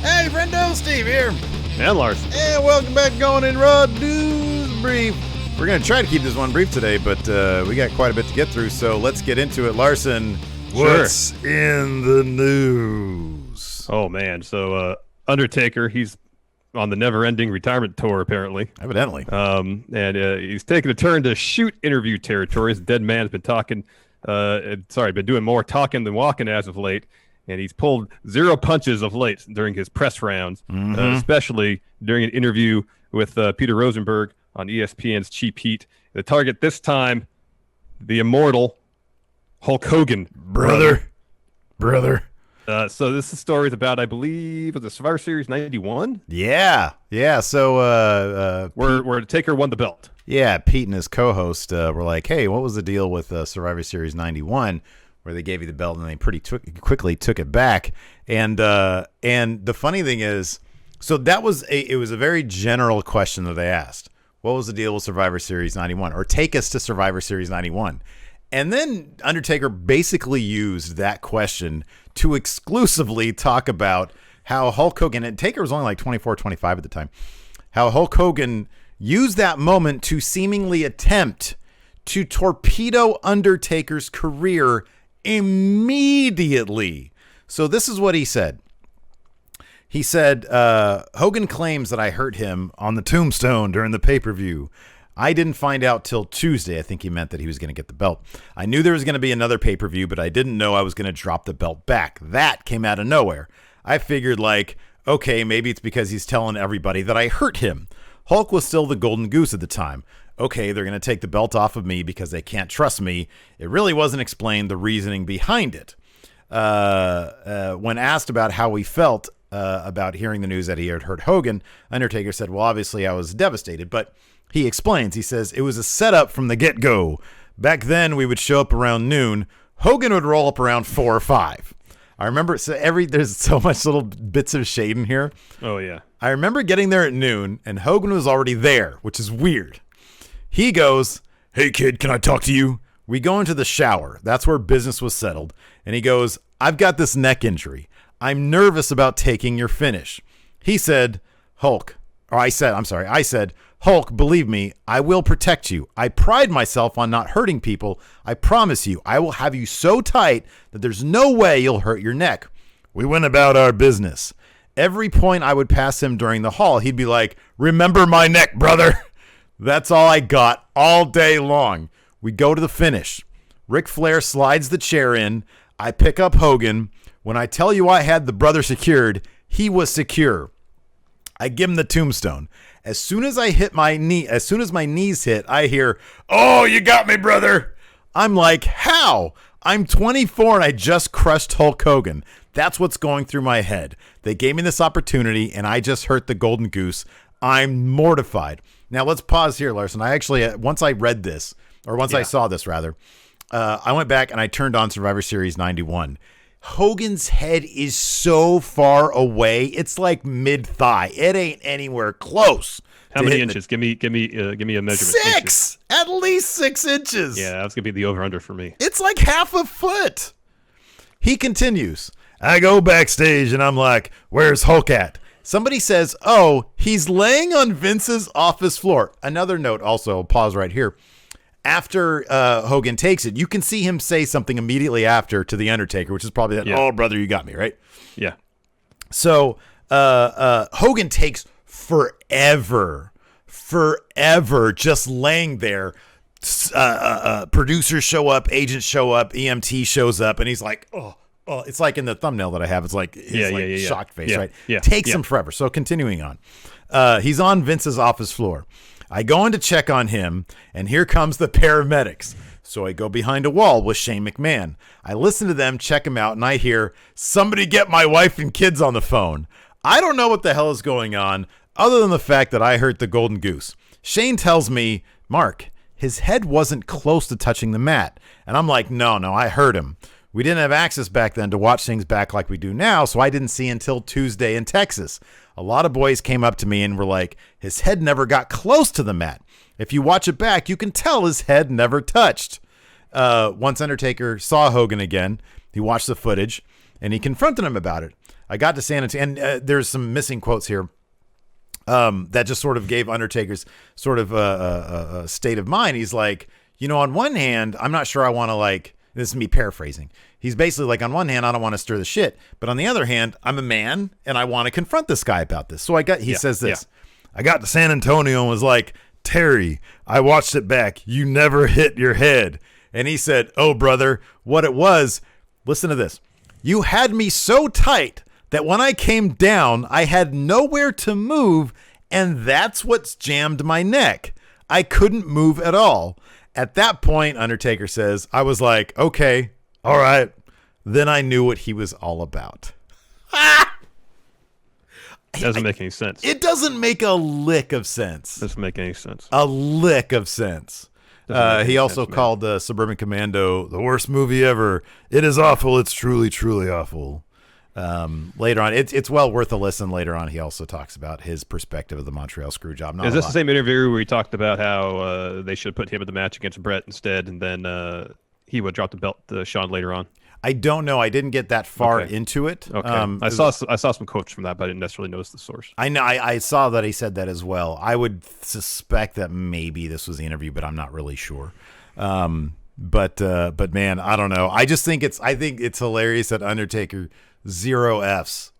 Hey, friendo, Steve here. And Larson. And welcome back to Going In Raw News Brief. We're going to try to keep this one brief today, but we got quite a bit to get through, so let's get into it. Larson, what's in the news? Oh, man. So, Undertaker, he's on the never-ending retirement tour, apparently. Evidently. And he's taking a turn to shoot interview territory. His dead man's been been doing more talking than walking as of late. And he's pulled zero punches of late during his press rounds, especially during an interview with Peter Rosenberg on ESPN's Cheap Heat. The target this time, the immortal Hulk Hogan. Brother. So this story is about, I believe, was it Survivor Series 91? Yeah. So where Taker won the belt. Yeah, Pete and his co-host were like, hey, what was the deal with Survivor Series 91? Where they gave you the belt and they pretty quickly took it back. And the funny thing is, so that was it was a very general question that they asked. What was the deal with Survivor Series 91? Or take us to Survivor Series 91. And then Undertaker basically used that question to exclusively talk about how Hulk Hogan, and Taker was only like 24, 25 at the time, how Hulk Hogan used that moment to seemingly attempt to torpedo Undertaker's career immediately. So this is what he said. He said, Hogan claims that I hurt him on the tombstone during the pay-per-view. I didn't find out till Tuesday. I think he meant that he was going to get the belt. I knew there was going to be another pay-per-view, but I didn't know I was going to drop the belt back. That came out of nowhere. I figured like, okay, maybe it's because he's telling everybody that I hurt him. Hulk was still the golden goose at the time. Okay, they're going to take the belt off of me because they can't trust me. It really wasn't explained the reasoning behind it. When asked about how he felt about hearing the news that he had hurt Hogan, Undertaker said, well, obviously I was devastated, but he explains. He says, it was a setup from the get-go. Back then, we would show up around noon. Hogan would roll up around 4 or 5. I remember there's so much little bits of shade in here. Oh, yeah. I remember getting there at noon, and Hogan was already there, which is weird. He goes, hey, kid, can I talk to you? We go into the shower. That's where business was settled. And he goes, I've got this neck injury. I'm nervous about taking your finish. He said, I said, Hulk, believe me, I will protect you. I pride myself on not hurting people. I promise you, I will have you so tight that there's no way you'll hurt your neck. We went about our business. Every point I would pass him during the hall, he'd be like, remember my neck, brother. That's all I got all day long. We go to the finish. Ric Flair slides the chair in. I pick up Hogan. When I tell you I had the brother secured, he was secure. I give him the tombstone. As soon as my knees hit, I hear, oh, you got me, brother. I'm like, how? I'm 24 and I just crushed Hulk Hogan. That's what's going through my head. They gave me this opportunity and I just hurt the golden goose. I'm mortified. Now let's pause here, Larson. I actually, once I saw this rather, I went back and I turned on Survivor Series 91. Hogan's head is so far away. It's like mid-thigh. It ain't anywhere close. How many inches? Give me a measurement. 6! At least 6 inches. Yeah, that's going to be the over-under for me. It's like half a foot. He continues. I go backstage and I'm like, where's Hulk at? Somebody says, oh, he's laying on Vince's office floor. Another note also, I'll pause right here. After Hogan takes it, you can see him say something immediately after to The Undertaker, which is probably that, oh, brother, you got me, right? Yeah. So Hogan takes forever just laying there. Producers show up, agents show up, EMT shows up, and he's like, oh, it's like in the thumbnail that I have. It's like his shocked face, right? Yeah. Takes him forever. So continuing on. He's on Vince's office floor. I go in to check on him, and here comes the paramedics. So I go behind a wall with Shane McMahon. I listen to them, check him out, and I hear, somebody get my wife and kids on the phone. I don't know what the hell is going on, other than the fact that I hurt the golden goose. Shane tells me, Mark, his head wasn't close to touching the mat. And I'm like, no, I hurt him. We didn't have access back then to watch things back like we do now, so I didn't see until Tuesday in Texas. A lot of boys came up to me and were like, his head never got close to the mat. If you watch it back, you can tell his head never touched. Once Undertaker saw Hogan again, he watched the footage, and he confronted him about it. I got to San Antonio, and there's some missing quotes here. That just sort of gave Undertaker's sort of a state of mind. He's like, on one hand, I'm not sure I want to this is me paraphrasing. He's basically like, on one hand, I don't want to stir the shit, but on the other hand, I'm a man and I want to confront this guy about this. So he says this, I got to San Antonio and was like, Terry, I watched it back. You never hit your head. And he said, oh, brother, what it was, listen to this. You had me so tight that when I came down, I had nowhere to move, and that's what's jammed my neck. I couldn't move at all. At that point, Undertaker says, I was like, okay, all right. Then I knew what he was all about. Doesn't make any sense. It doesn't make a lick of sense. Doesn't make any sense. A lick of sense. He also called Suburban Commando the worst movie ever. It is awful. It's truly, truly awful. Later on, it's well worth a listen. Later on, he also talks about his perspective of the Montreal Screwjob. Is this the same interview where he talked about how they should put him in the match against Brett instead, and then he would drop the belt to Shawn later on? I don't know. I didn't get that far into it. Okay. I saw some quotes from that, but I didn't necessarily notice the source. I know. I saw that he said that as well. I would suspect that maybe this was the interview, but I'm not really sure. But man, I don't know. I think it's hilarious that Undertaker zero Fs.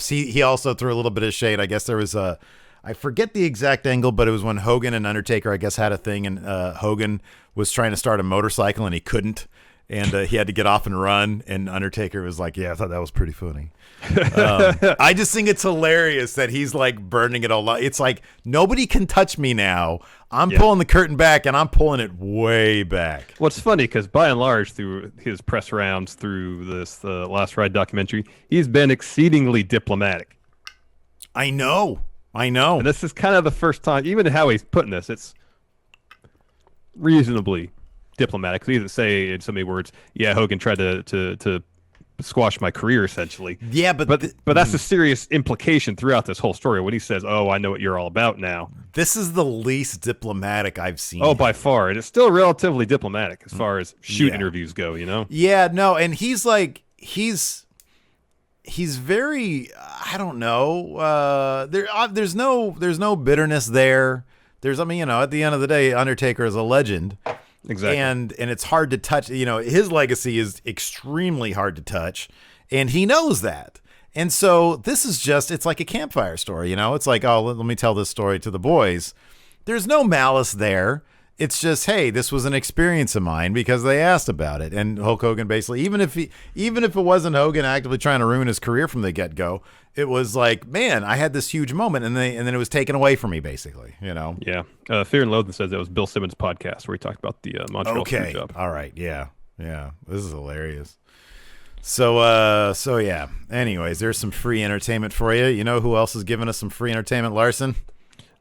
He also threw a little bit of shade. I guess there was I forget the exact angle, but it was when Hogan and Undertaker, I guess, had a thing, and Hogan was trying to start a motorcycle and he couldn't. And he had to get off and run, and Undertaker was like, yeah, I thought that was pretty funny. I just think it's hilarious that he's like burning it all up. It's like, nobody can touch me now. I'm pulling the curtain back, and I'm pulling it way back. What's funny, because by and large, through his press rounds, through this Last Ride documentary, he's been exceedingly diplomatic. I know. And this is kind of the first time, even how he's putting this, it's reasonably diplomatic. He doesn't say in so many words, yeah, Hogan tried to squash my career, essentially. Yeah, but that's a serious implication throughout this whole story when he says, oh, I know what you're all about now. This is the least diplomatic I've seen. Oh, by far. And it's still relatively diplomatic as far as shoot interviews go, Yeah, no, and he's like, he's very, I don't know. There's no bitterness there. At the end of the day, Undertaker is a legend. Exactly. And it's hard to touch. His legacy is extremely hard to touch, and he knows that. And so this is it's like a campfire story, It's like, oh, let me tell this story to the boys. There's no malice there. It's just, hey, this was an experience of mine because they asked about it. And Hulk Hogan basically, even if it wasn't Hogan actively trying to ruin his career from the get-go, it was like, man, I had this huge moment, and then it was taken away from me, basically. Yeah. Fear and Loathing says that was Bill Simmons' podcast where he talked about the Montreal Screwjob. All right. Yeah. This is hilarious. So yeah. Anyways, there's some free entertainment for you. You know who else is giving us some free entertainment, Larson?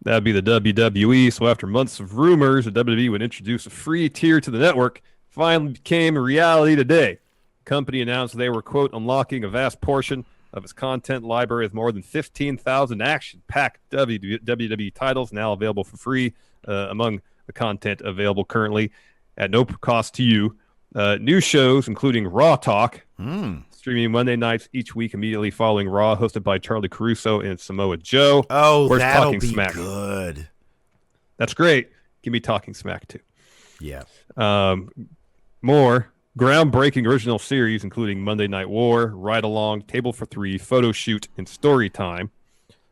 That'd be the WWE. So after months of rumors, the WWE would introduce a free tier to the network. Finally became a reality today. The company announced they were, quote, unlocking a vast portion of its content library with more than 15,000 action-packed WWE titles now available for free among the content available currently at no cost to you. New shows, including Raw Talk, streaming Monday nights each week immediately following Raw, hosted by Charlie Caruso and Samoa Joe. Oh, Where's that'll Talking be Smack? Good. That's great. Give me Talking Smack, too. Yeah. More groundbreaking original series, including Monday Night War, Ride Along, Table for Three, Photo Shoot, and Story Time.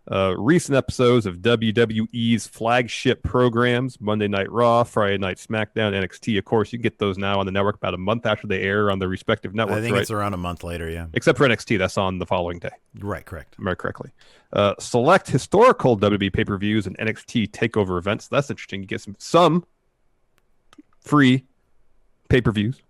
Recent episodes of WWE's flagship programs, Monday Night Raw, Friday Night SmackDown, NXT. Of course, you get those now on the network about a month after they air on their respective networks. I think it's around a month later, yeah. Except for NXT, that's on the following day. Right, correct. Remember correctly. Select historical WWE pay-per-views and NXT takeover events. That's interesting. You get some free pay-per-views.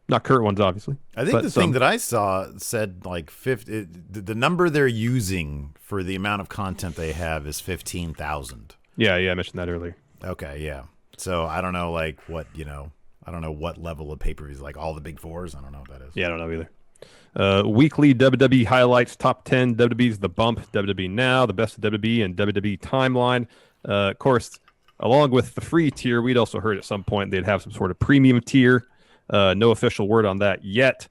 Not current ones, obviously. I think the thing that I saw said like 50. The number they're using for the amount of content they have is 15,000. Yeah, I mentioned that earlier. Okay, yeah. So I don't know, like what I don't know what level of pay-per-views, like all the big fours. I don't know what that is. Yeah, I don't know either. Weekly WWE highlights, top 10 WWE's The Bump, WWE Now, the best of WWE, and WWE Timeline. Of course, along with the free tier, we'd also heard at some point they'd have some sort of premium tier. No official word on that yet.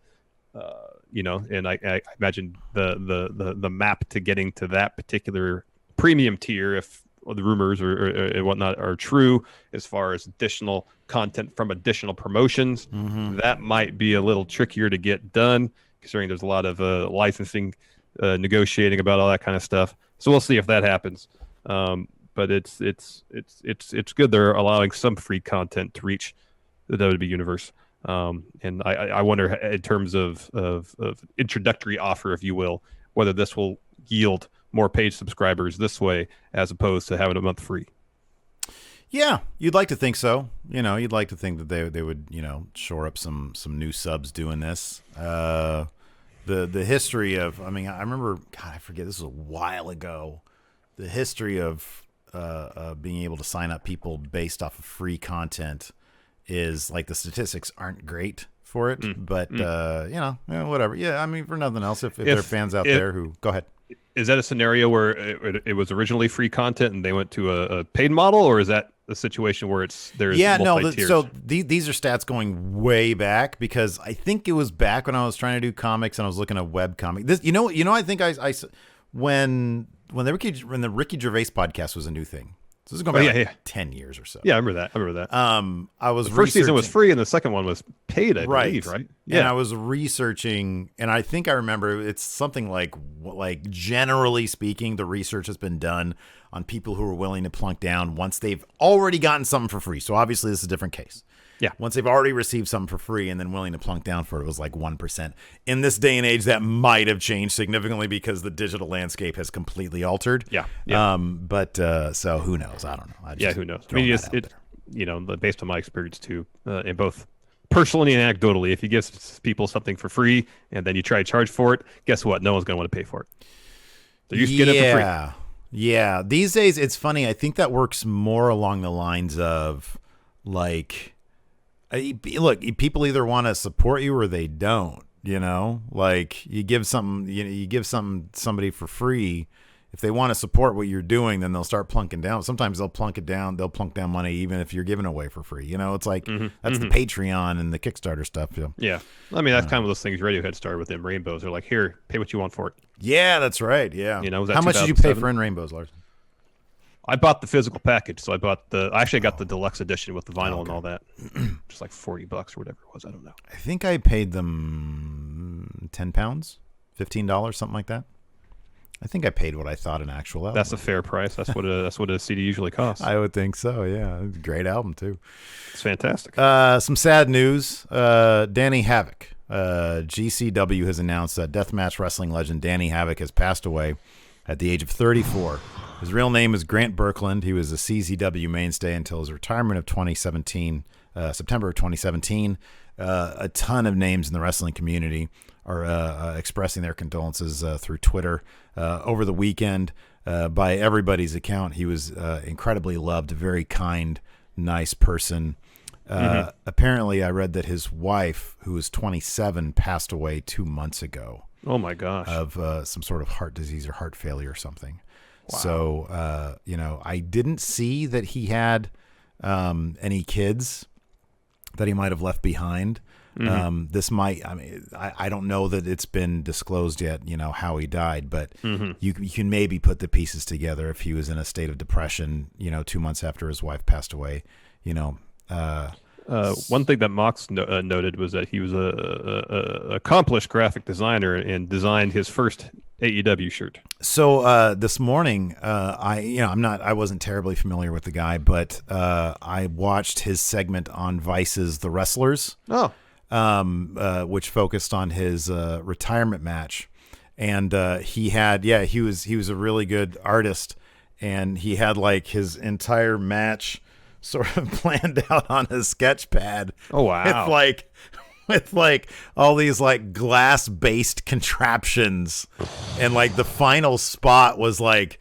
and I imagine the map to getting to that particular premium tier, if the rumors or whatnot are true, as far as additional content from additional promotions, that might be a little trickier to get done, considering there's a lot of licensing, negotiating about all that kind of stuff. So we'll see if that happens. But it's good they're allowing some free content to reach the WWE universe. And I wonder, in terms of introductory offer, if you will, whether this will yield more paid subscribers this way as opposed to having a month free. Yeah, you'd like to think so. You'd like to think that they would, shore up some new subs doing this. The history of, I remember, God, I forget, this was a while ago. The history of being able to sign up people based off of free content is like, the statistics aren't great for it, but whatever. Yeah, for nothing else, if there are fans out there who go ahead. Is that a scenario where it was originally free content and they went to a paid model, or is that a situation where there's multi-tiers? So these are stats going way back, because I think it was back when I was trying to do comics and I was looking at web comic. This, I think I when the Ricky Gervais podcast was a new thing. So this is going back 10 years or so. Yeah, I remember that. I was the first season was free and the second one was paid, I believe, right? Yeah. And I was researching, and I think I remember it's something like generally speaking, the research has been done on people who are willing to plunk down once they've already gotten something for free. So obviously this is a different case. Yeah. Once they've already received something for free and then willing to plunk down for it, was like 1%. In this day and age, that might have changed significantly because the digital landscape has completely altered. Yeah. So who knows? I don't know. Who knows? Based on my experience too, in both personally and anecdotally, if you give people something for free and then you try to charge for it, guess what? No one's going to want to pay for it. They're used to get it for free. Yeah. These days, it's funny. I think that works more along the lines of like, look, people either want to support you or they don't, like you give somebody for free. If they want to support what you're doing, then they'll start plunking down. Sometimes they'll plunk down money even if you're giving away for free. It's like that's the Patreon and the Kickstarter stuff. Yeah. That's kind of those things Radiohead started with in Rainbows. They're like, here, pay what you want for it. Yeah, that's right. Yeah. How much did you pay for In Rainbows, Larson? I bought the physical package, so I actually got the deluxe edition with the vinyl and all that. Just like $40 or whatever it was. I don't know. I think I paid them £10, $15, something like that. I think I paid what I thought an actual album. That's a fair price. That's what a CD usually costs. I would think so. Yeah, great album too. It's fantastic. Some sad news. Danny Havoc. GCW has announced that deathmatch wrestling legend Danny Havoc has passed away at the age of 34. His real name is Grant Birkland. He was a CZW mainstay until his retirement of September of 2017. A ton of names in the wrestling community are expressing their condolences through Twitter. Over the weekend, by everybody's account, he was incredibly loved, a very kind, nice person. Apparently, I read that his wife, who was 27, passed away 2 months ago. Oh, my gosh. Of some sort of heart disease or heart failure or something. Wow. So, I didn't see that he had any kids that he might have left behind. This might, I don't know that it's been disclosed yet, how he died, but you can maybe put the pieces together if he was in a state of depression, 2 months after his wife passed away, One thing that Mox noted was that he was a accomplished graphic designer and designed his first AEW shirt. So this morning, I wasn't terribly familiar with the guy, but I watched his segment on Vice's The Wrestlers. Which focused on his retirement match, and he was a really good artist, and he had like his entire match sort of planned out on his sketch pad. Oh wow! With all these like glass based contraptions, and like the final spot was like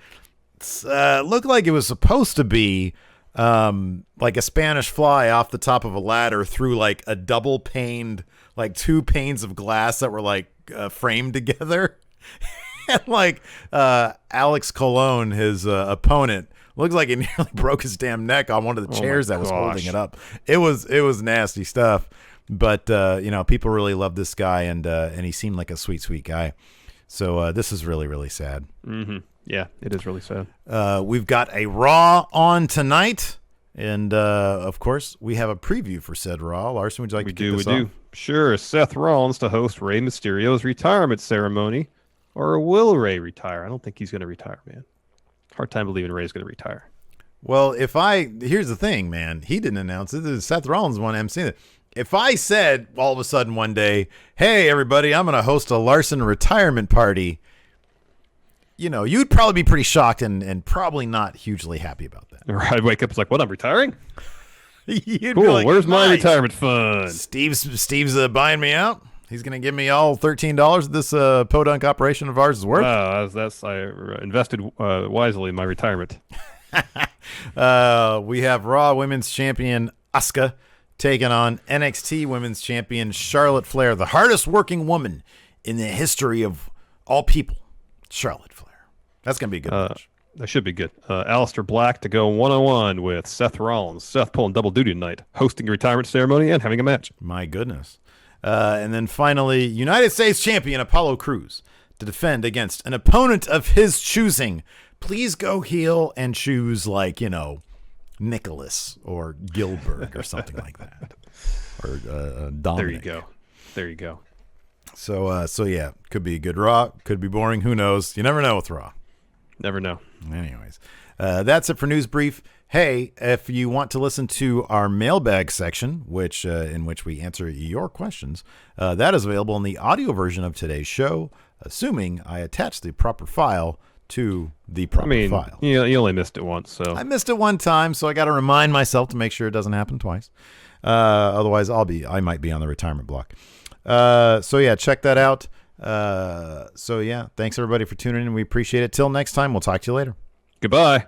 looked like it was supposed to be like a Spanish fly off the top of a ladder through like a double paned, like 2 panes of glass that were like framed together. And like Alex Colon, his opponent, looks like he nearly broke his damn neck on one of the chairs that was holding it up. It was nasty stuff. But people really love this guy, and he seemed like a sweet guy. So this is really, really sad. Mm-hmm. Yeah, it is really sad. We've got a Raw on tonight, and of course, we have a preview for said Raw. Larson, would you like to kick this off? We do. Sure. Seth Rollins to host Rey Mysterio's retirement ceremony, or will Rey retire? I don't think he's going to retire, man. Hard time believing Rey's going to retire. Well, here's the thing, man. He didn't announce it. This is Seth Rollins one emceeing it. If I said all of a sudden one day, hey, everybody, I'm going to host a Larson retirement party, you'd probably be pretty shocked and probably not hugely happy about that. I'd wake up, it's like, what, I'm retiring? You'd cool, be like, where's my nice. retirement fund? Steve's buying me out. He's going to give me all $13 this podunk operation of ours is worth. I invested wisely in my retirement. We have Raw Women's Champion Asuka taking on NXT Women's Champion Charlotte Flair, the hardest working woman in the history of all people. Charlotte Flair. That's going to be a good match. That should be good. Aleister Black to go one-on-one with Seth Rollins. Seth pulling double duty tonight, hosting a retirement ceremony and having a match. My goodness. And then finally, United States Champion Apollo Crews to defend against an opponent of his choosing. Please go heel and choose Nicholas or Gilbert or something like that. Or Dominic. There you go. So yeah, could be a good Raw, could be boring. Who knows? You never know with Raw. Never know. Anyways, that's it for News Brief. Hey, if you want to listen to our mailbag section, in which we answer your questions, that is available in the audio version of today's show, assuming I attach the proper file to the proper file. You only missed it once, so I missed it one time, so I got to remind myself to make sure it doesn't happen twice. Otherwise, I might be on the retirement block. So yeah, check that out. So yeah, thanks everybody for tuning in. We appreciate it. Till next time, we'll talk to you later. Goodbye.